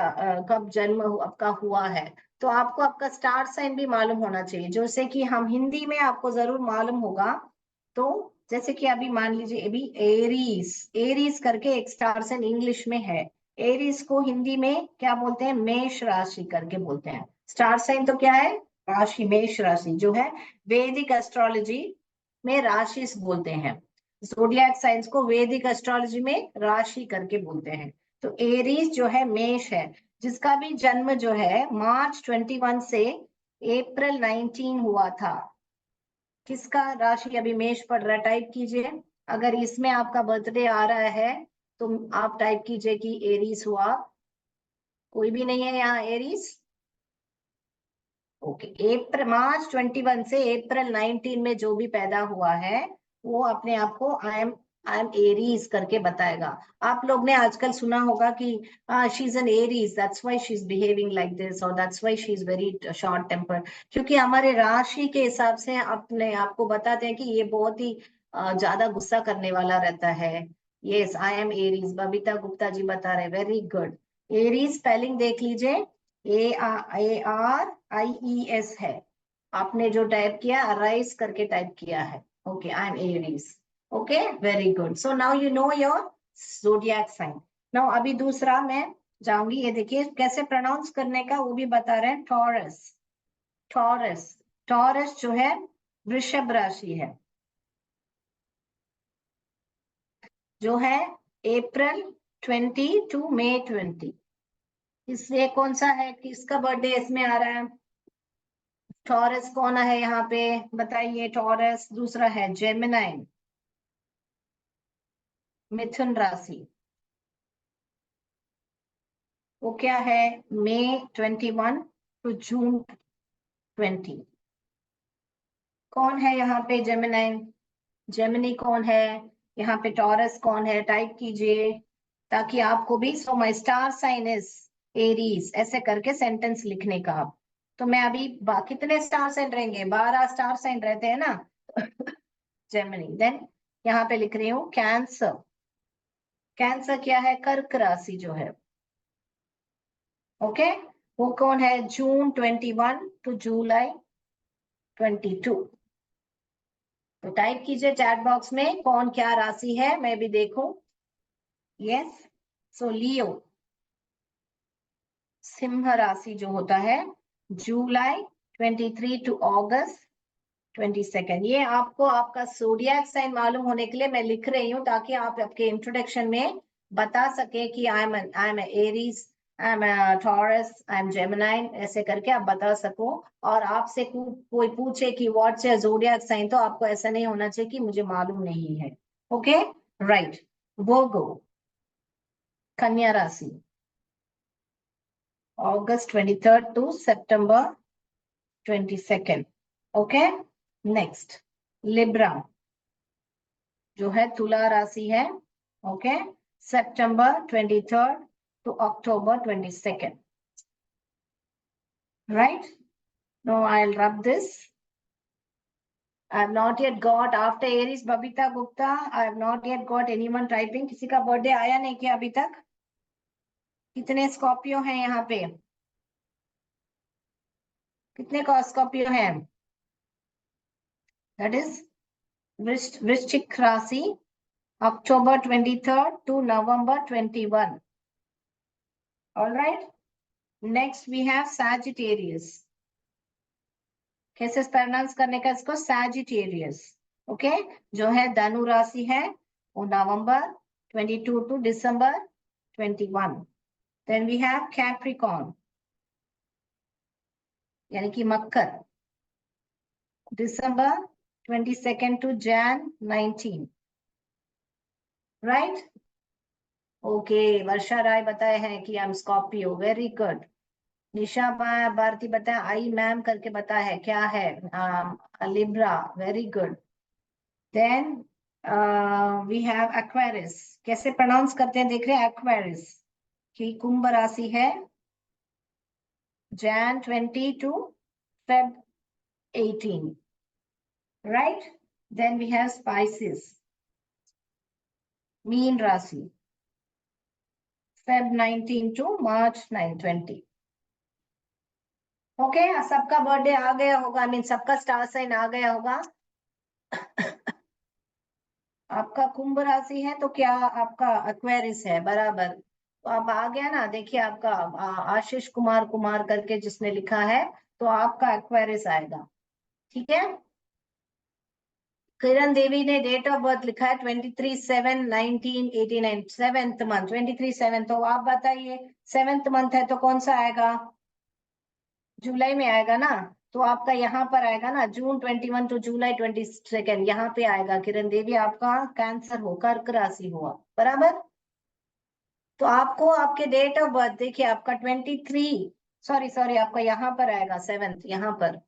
कब जन्म आपका हुआ है। तो आपको आपका स्टार साइन भी मालूम होना चाहिए, जैसे कि हम हिंदी में आपको जरूर मालूम होगा। तो जैसे कि अभी मान लीजिए, अभी एरीज, एरीज करके एक स्टार साइन इंग्लिश में है। एरीज को हिंदी में क्या बोलते हैं? मेष राशि करके बोलते हैं। स्टार साइन तो क्या है? राशि, मेष राशि जो है, वैदिक एस्ट्रोलॉजी में राशि बोलते हैं। जोडियाक साइंस को वैदिक एस्ट्रोलॉजी में राशि करके बोलते हैं। तो एरीज जो है मेष है, जिसका भी जन्म जो है मार्च 21 से अप्रैल 19 हुआ था। किसका राशि अभी मेष पढ़ रहा है? टाइप कीजिए। अगर इसमें आपका बर्थडे आ रहा है तो आप टाइप कीजिए कि एरीज हुआ। कोई भी नहीं है यहाँ एरीज? ओके, अप्रैल मार्च 21 से अप्रैल 19 में जो भी पैदा हुआ है वो अपने आप को आई एम एरीज करके बताएगा। आप लोग ने आजकल सुना होगा कि she is an Aries, that's why she is behaving like this, और that's why she is very short temper. क्योंकि हमारे राशि के हिसाब से अपने आपको बताते हैं कि ये बहुत ही ज्यादा गुस्सा करने वाला रहता है। Yes, I am Aries, Babita Gupta ji बता रहे, वेरी गुड। एरीज स्पेलिंग देख लीजिए, ARIES है। आपने जो टाइप किया, अराइज करके टाइप किया है। Okay, I am Aries. Okay, very good. So now you know your zodiac sign. Now अभी दूसरा मैं जाऊंगी, ये देखिए कैसे प्रोनाउंस करने का वो भी बता रहे हैं। टॉरस, टॉरस, टॉरस जो है वृषभ राशि है, जो है अप्रैल 20 टू मई 20। इसलिए कौन सा है, किसका बर्थडे इसमें आ रहा है? टॉरस कौन है यहाँ पे बताइए? टॉरस। दूसरा है जेमिनाई, मिथुन राशि। वो क्या है? मई 21 टू जून 20। कौन है यहाँ पे जेमिनाई? जेमिनी कौन है यहाँ पे? टॉरस कौन है? टाइप कीजिए ताकि आपको भी। सो माई स्टार साइन इज एरीज, ऐसे करके सेंटेंस लिखने का आप। तो मैं अभी कितने स्टार साइन रहेंगे? 12 स्टार साइन रहते हैं ना। जेमिनी। देन यहाँ पे लिख रही हूँ कैंसर। कैंसर क्या है? कर्क राशि जो है। ओके, वो कौन है? जून 21 टू जुलाई 22। तो टाइप कीजिए चैट बॉक्स में कौन क्या राशि है, मैं भी देखूं। यस, सो लियो, सिंह राशि जो होता है, जुलाई 23 टू अगस्त 22। ये आपको आपका जोडिएक साइन मालूम होने के लिए मैं लिख रही हूँ, ताकि आप आपके इंट्रोडक्शन में बता सके कि आई am Aries, I am taurus, I am Gemini, ऐसे करके आप बता सको। और आपसे कोई पूछे कि व्हाट्स योर जोडिएक साइन, तो आपको ऐसा नहीं होना चाहिए कि मुझे मालूम नहीं है। Okay, right. वर्गो, कन्या राशि, अगस्त 23 टू सितंबर 22। ओके, नेक्स्ट लिब्रा जो है तुला राशि है। ओके, सितंबर 23 टू अक्टूबर 22। right? No, I'll rub this. I have not yet got, after Aries Babita Gupta, I have not yet got anyone typing. किसी का बर्थडे आया नहीं क्या अभी तक? कितने स्कॉर्पियो हैं यहाँ पे? कितने का स्कॉर्पियो हैं? That is वृश्चिक राशि, October 23rd to November 21. All right. Next we have Sagittarius. कैसे प्रोनाउंस करने का इसको? Sagittarius. ओके, जो है धनु राशि है, वो नवंबर 22 to December 21. Then we have Capricorn, यानी कि मकर, December 22nd to Jan 19. Right? Okay, वर्षा राय बताए हैं कि I'm Scorpio. Very good. निशा भारती बताया आई मैम करके बताया है, क्या है? Libra. Very good. Then we have Aquarius. कैसे प्रोनाउंस करते हैं देख रहे हैं? एक्वेरियस की कुंभ राशि है, Jan 20 to Feb 18. Right? Then we have Pisces, mean राशि, Feb 19 to March 920. ओके, सबका बर्थडे आ गया होगा, मीन सबका स्टार साइन आ गया होगा. आपका कुंभ राशि है तो क्या आपका एक्वेरियस है? बराबर. तो अब आ गया ना, देखिए आपका आशीष कुमार कुमार करके जिसने लिखा है, तो आपका एक्वेरियस आएगा. ठीक है. किरण देवी ने डेट ऑफ बर्थ लिखा है 23/7/1989, 7th month, 23/7. तो आप बताइए 7th month है तो कौन सा आएगा? जुलाई में आएगा ना, तो आपका यहाँ पर आएगा ना, जून 21 टू जुलाई 22, यहाँ पे आएगा. किरण देवी आपका कैंसर हो, कर्क राशि हुआ. बराबर. तो आपको आपके डेट ऑफ बर्थ देखिए, आपका 23, सॉरी आपका यहाँ पर आएगा 7th, यहाँ पर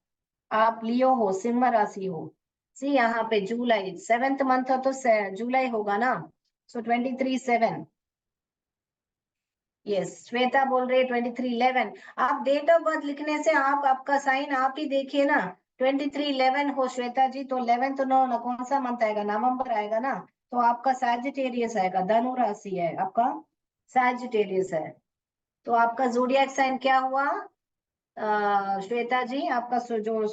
आप लियो हो, सिंह राशि हो. सी यहाँ पे जुलाई 7th मंथ हो तो जुलाई होगा ना. सो 23/7. यस, श्वेता बोल रही है 23/11. आप डेट ऑफ बर्थ लिखने से आप आपका साइन आप ही देखिए ना. 23/11 हो श्वेता जी, तो 11 तो नो ना, कौन सा मंथ आएगा? नवंबर आएगा ना. तो आपका सैजिटेरियस आएगा, धनु राशि है आपका, सैजिटेरियस है. तो आपका जोडियाक साइन क्या हुआ श्वेता जी? आपका जो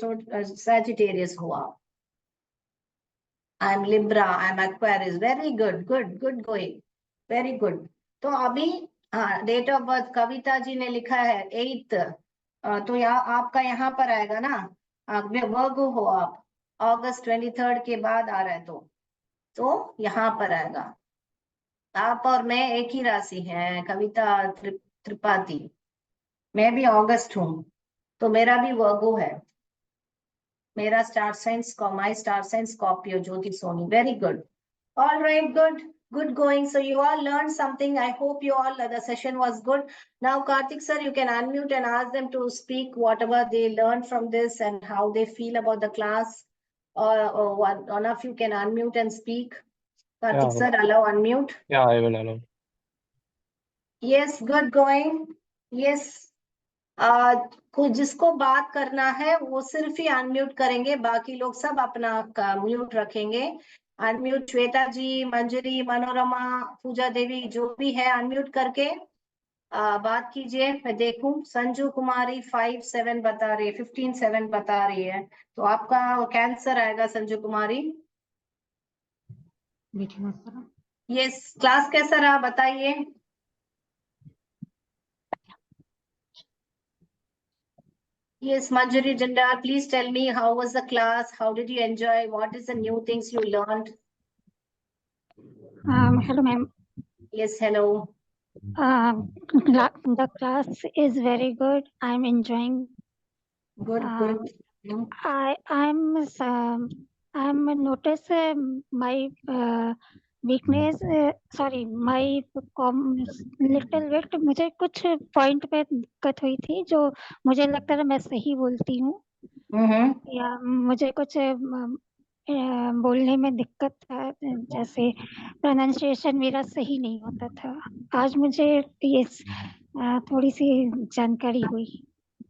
सैजिटेरियस हुआ. I am Libra, I am Aquarius. Very good, good good going, very good. तो अभी date of birth Kavita ji ने लिखा है 8th, तो यहाँ आपका यहाँ पर आएगा ना, वर्गो हो आप, August 23rd के बाद आ रहा है तो यहाँ पर आएगा. आप और मैं एक ही राशि है, कविता त्रिपाठी. मैं भी अगस्त हूँ, तो मेरा भी वर्गो है. मेरा star sign, my star sign Scorpio. Jyoti Soni. Very good. All right, good going. So you all learned something. I hope you all, the session was good. Now, Karthik sir, you can unmute and ask them to speak whatever they learned from this and how they feel about the class. Or one of you can unmute and speak. Karthik sir, allow unmute. Yeah, I will allow. Yes, good going. Yes. को जिसको बात करना है वो सिर्फ ही unmute करेंगे, बाकी लोग सब अपना म्यूट रखेंगे. अनम्यूट श्वेता जी, मंजरी, मनोरमा, पूजा देवी, जो भी है अनम्यूट करके बात कीजिए. मैं देखूं, संजू कुमारी 5/7 बता रही है, 15/7 बता रही है, तो आपका कैंसर आएगा संजू कुमारी. यस, क्लास कैसा रहा बताइए. Yes, Manjari Jindal, please tell me how was the class? How did you enjoy? What is the new things you learned? Hello, ma'am. Yes, hello. The class is very good. I'm enjoying. Good, good. I'm notice my weakness. Sorry, my little bit. मुझे कुछ point पे दिक्कत हुई थी जो मुझे लगता है मैं सही बोलती हूँ, या मुझे कुछ बोलने में दिक्कत था, जैसे प्रोनाउंसिएशन मेरा सही नहीं होता था. आज मुझे ये थोड़ी सी जानकारी हुई.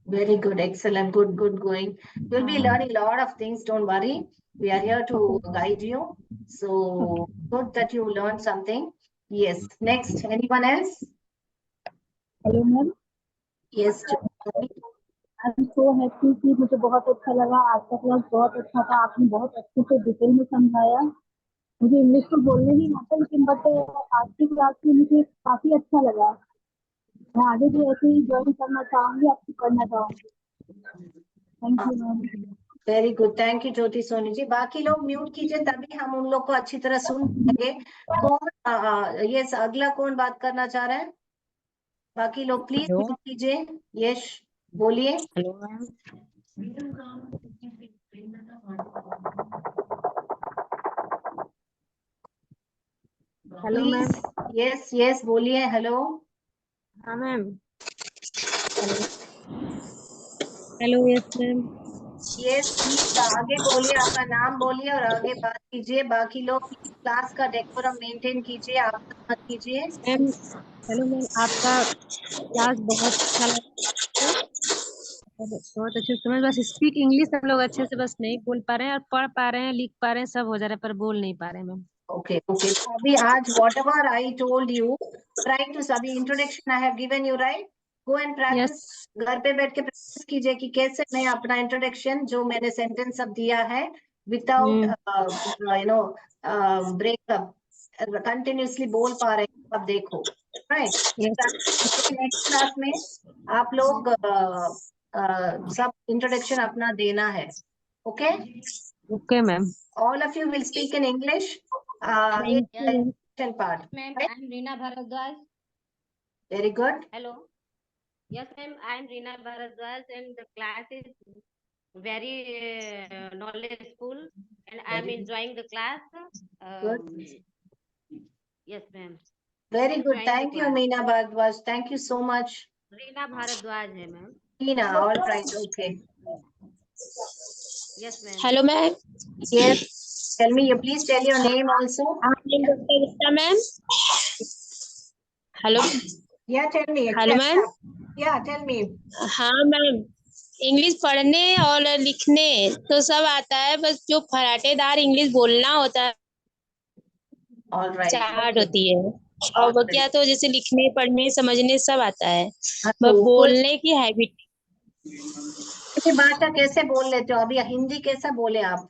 Very good, excellent, good going. You'll be learning a lot of things, don't worry. We are here to guide you. So good that you learned something. Yes, next, anyone else? Hello ma'am, Yes, I am so happy कि मुझे बहुत अच्छा लगा। आज का class बहुत अच्छा था, आपने बहुत अच्छे से डिटेल में समझाया। मुझे इंग्लिश तो बोलने नहीं आता, लेकिन बट आज की क्लास में मुझे काफी अच्छा लगा। मैं आगे भी ऐसे ही ज्वाइन करना चाहूंगी, आपको करना चाहूंगी। Thank you ma'am. Very good, thank you Jyoti Soni ji. बाकी लोग म्यूट कीजिए, तभी हम उन लोग को अच्छी तरह सुन पाएंगे। कौन यस, अगला कौन बात करना चाह रहा है? बाकी लोग प्लीज हेलो म्यूट कीजिए। यश बोलिए। Hello ma'am. Hello ma'am. Please yes yes बोलिए। हेलो। हाँ ma'am. Hello. Hello yes ma'am. Yes please आगे बोलिए, आपका नाम बोलिए और आगे बात कीजिए। बाकी लोग क्लास का डेकोरम मेंटेन कीजिए, आप मत कीजिए। मैम हेलो मैम, आपका क्लास बहुत अच्छा लगा। बहुत अच्छे समझ, बस स्पीक इंग्लिश हम लोग अच्छे से बस नहीं बोल पा रहे हैं, और पढ़ पा रहे हैं, लिख पा रहे हैं, सब हो जा रहा है, पर बोल नहीं पा रहे हैं मैम। ओके ओके, अभी आज whatever I told you, try to अभी introduction I have given you, right? Go and practice. Yes घर पे बैठ के प्रैक्टिस कीजिए कि कैसे मैं अपना इंट्रोडक्शन जो मैंने सेंटेंस सब दिया है without you know breakup continuously बोल पा रहे हैं, अब देखो। राइट, नेक्स्ट क्लास में आप लोग सब इंट्रोडक्शन अपना देना है। Okay, okay ma'am. all of you will speak in English in thank the you. introduction part. Ma'am, Right? I'm Reena Bharadwaj. Very good. Hello. Yes, ma'am, I'm Reena Bharadwaj, and the class is very knowledgeful, and I'm Very enjoying the class. good. Yes, ma'am. Very good. Enjoying the Thank you, class. Meena Bhardwaj. Thank you so much. Reena Bharadwaj hai, ma'am. Meena, all right. Okay. Yes, ma'am. Hello ma'am. Yes. Tell me, you please tell your name also. Ma'am. Hello. Yeah, tell me. Hello Yes, ma'am. yeah, tell me. हाँ ma'am, English पढ़ने और लिखने तो सब आता है, बस जो फराटेदार इंग्लिश बोलना होता है, All right. चाहत Okay. होती है। और All वो right. क्या, तो जैसे लिखने पढ़ने समझने सब आता है, हाँ, बस तो बोलने की हैबिट। कोई भाषा कैसे बोल लेते हो? अभी हिंदी कैसा बोले आप?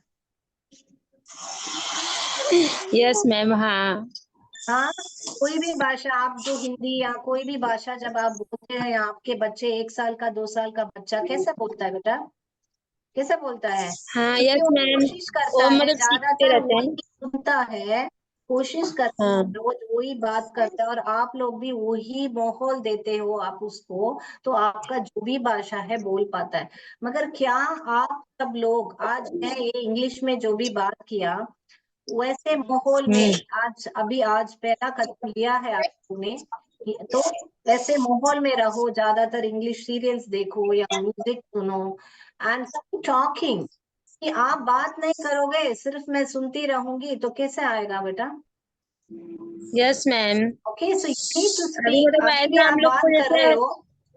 Yes ma'am. हाँ हाँ, कोई भी भाषा आप जो हिंदी या कोई भी भाषा जब आप बोलते हैं, आपके बच्चे 1 साल का 2 साल का बच्चा कैसा बोलता है बेटा? कैसा बोलता है? हाँ क्योंकि यस वो मैम, कोशिश करता वो है, मतलब सीखते ज्यादातर रहते वही हैं। सुनता है, कोशिश करता है, हाँ रोज वही बात करता है, और आप लोग भी वही माहौल देते हो आप उसको, तो आपका जो भी भाषा है बोल पाता है। मगर क्या आप सब लोग आज मैं ये इंग्लिश में जो भी बात किया, वैसे माहौल में आज पहला कदम लिया है आप लोगों ने, तो वैसे माहौल में रहो, ज्यादातर इंग्लिश सीरियल्स देखो या म्यूजिक सुनो एंड टॉकिंग। कि आप बात नहीं करोगे, सिर्फ मैं सुनती रहूंगी, तो कैसे आएगा बेटा? Yes ma'am. Okay, so you need to अभी स्पीक। मतलब अभी भी ऐसे हम आप लोग बात को कर रहे जैसे, हो,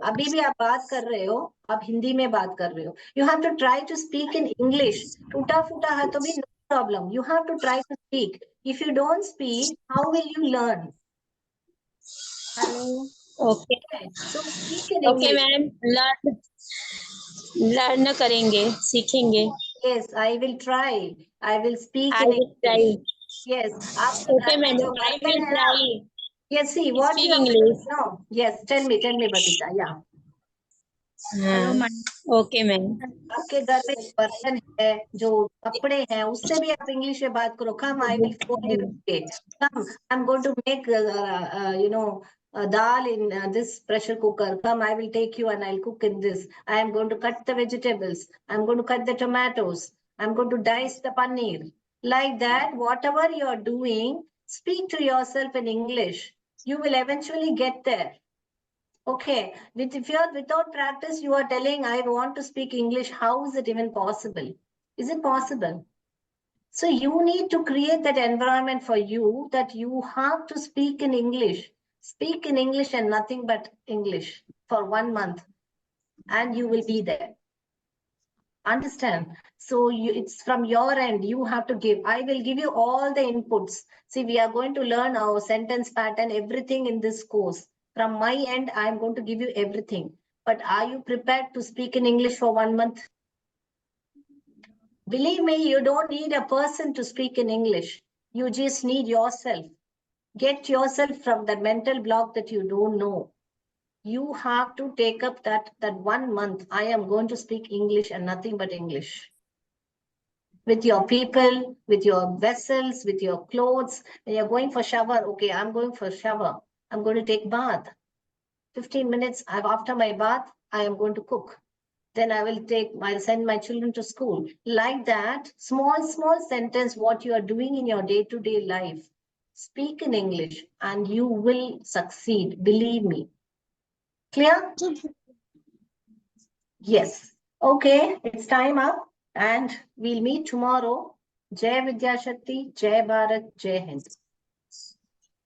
अभी भी आप बात कर रहे हो, आप हिंदी में बात कर रहे हो, you have to try to speak in English. टूटा फूटा है तो भी no problem, you have to try to speak. If you don't speak, how will you learn? Hello, okay so speak in okay English. Ma'am, learn करेंगे, सीखेंगे। Yes, I will try, I will speak I in will English. Try. Yes, आपके okay घर में ma'am, जो I बर्तन will है ना, try yes, see what you speak have to English. do. No, yes, tell me Babita, yeah. हाँ okay ma'am. आपके घर में जो बर्तन है, जो कपड़े हैं, उससे भी आप इंग्लिश में बात करो। Come, I will phone you today. Come, I'm going to make dal in this pressure cooker. Come, I will take you and I'll cook in this. I am going to cut the vegetables. I'm going to cut the tomatoes. I'm going to dice the paneer. Like that, whatever you are doing, speak to yourself in English. You will eventually get there. Okay, if you're without practice, you are telling, I want to speak English. How is it even possible? Is it possible? So you need to create that environment for you that you have to speak in English. Speak in English and nothing but English for 1 month. and you will be there. Understand? So it's from your end, you have to give. I will give you all the inputs. See, we are going to learn our sentence pattern, everything in this course. From my end, I'm going to give you everything. But are you prepared to speak in English for 1 month? Believe me, you don't need a person to speak in English. You just need yourself. Get yourself from that mental block that you don't know. You have to take up that 1 month. I am going to speak English and nothing but English. With your people, with your vessels, with your clothes. When you're going for shower, okay, I'm going for shower. I'm going to take bath. 15 minutes after my bath, I am going to cook. Then I'll send my children to school. Like that, small sentence, what you are doing in your day-to-day life. Speak in English and you will succeed. Believe me. Clear? Yes. Okay, it's time up and we'll meet tomorrow. Jai Vidya Shakti, Jai Bharat, Jai Hind.